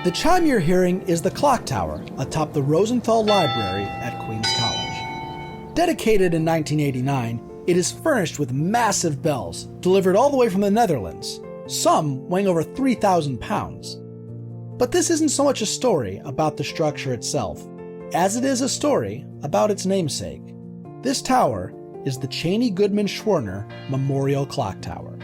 The chime you're hearing is the clock tower atop the Rosenthal Library at Queens College. Dedicated in 1989, it is furnished with massive bells delivered all the way from the Netherlands, some weighing over 3,000 pounds. But this isn't so much a story about the structure itself, as it is a story about its namesake. This tower is the Chaney Goodman Schwerner Memorial Clock Tower.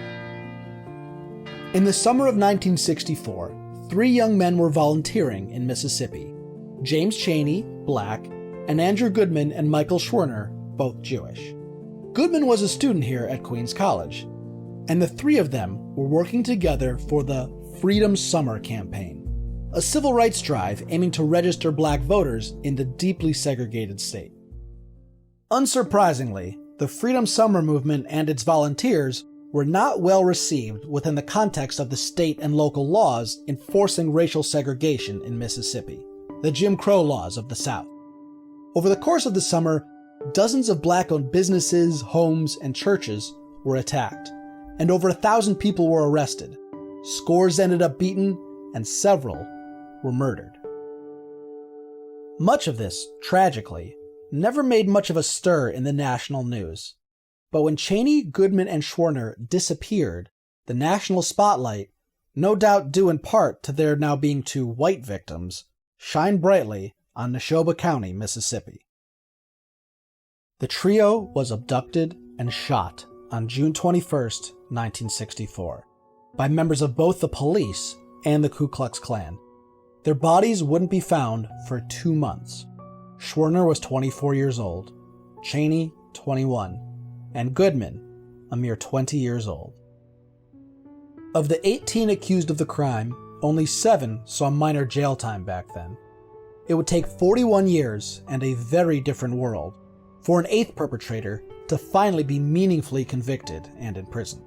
In the summer of 1964, 3 young men were volunteering in Mississippi: James Chaney, black, and Andrew Goodman and Michael Schwerner, both Jewish. Goodman was a student here at Queens College, and the 3 of them were working together for the Freedom Summer campaign, a civil rights drive aiming to register black voters in the deeply segregated state. Unsurprisingly, the Freedom Summer movement and its volunteers were not well received within the context of the state and local laws enforcing racial segregation in Mississippi, the Jim Crow laws of the South. Over the course of the summer, dozens of black-owned businesses, homes, and churches were attacked, and over 1,000 people were arrested. Scores ended up beaten, and several were murdered. Much of this, tragically, never made much of a stir in the national news. But when Chaney, Goodman, and Schwerner disappeared, the national spotlight, no doubt due in part to there now being 2 white victims, shined brightly on Neshoba County, Mississippi. The trio was abducted and shot on June 21, 1964, by members of both the police and the Ku Klux Klan. Their bodies wouldn't be found for 2 months. Schwerner was 24 years old, Chaney 21, and Goodman a mere 20 years old. Of the 18 accused of the crime, only 7 saw minor jail time back then. It would take 41 years and a very different world for an 8th perpetrator to finally be meaningfully convicted and in prison.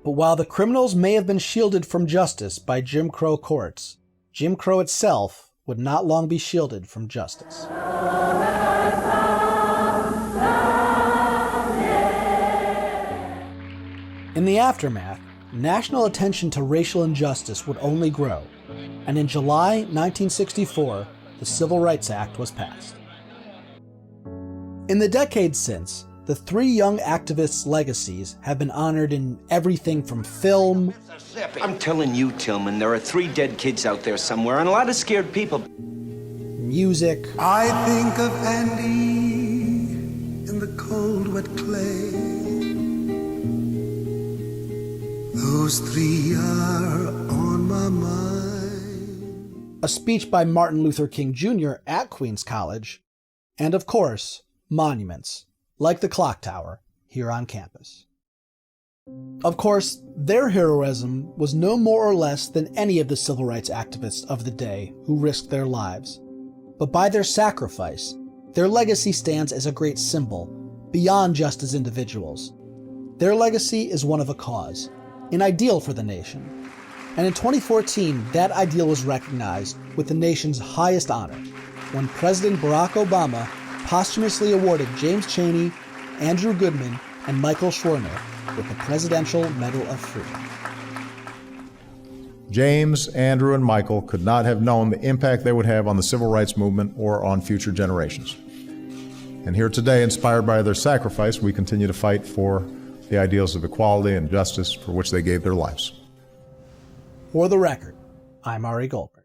But while the criminals may have been shielded from justice by Jim Crow courts, Jim Crow itself would not long be shielded from justice. In the aftermath, national attention to racial injustice would only grow, and in July 1964, the Civil Rights Act was passed. In the decades since, the 3 young activists' legacies have been honored in everything from film... I'm telling you, Tillman, there are 3 dead kids out there somewhere and a lot of scared people. Music... I think of Andy in the cold, wet clay. Those 3 are on my mind. A speech by Martin Luther King Jr. at Queens College, and of course, monuments, like the clock tower here on campus. Of course, their heroism was no more or less than any of the civil rights activists of the day who risked their lives. But by their sacrifice, their legacy stands as a great symbol, beyond just as individuals. Their legacy is one of a cause, an ideal for the nation. And in 2014, that ideal was recognized with the nation's highest honor, when President Barack Obama posthumously awarded James Chaney, Andrew Goodman, and Michael Schwerner with the Presidential Medal of Freedom. James, Andrew, and Michael could not have known the impact they would have on the civil rights movement or on future generations. And here today, inspired by their sacrifice, we continue to fight for the ideals of equality and justice for which they gave their lives. For the record, I'm Ari Goldberg.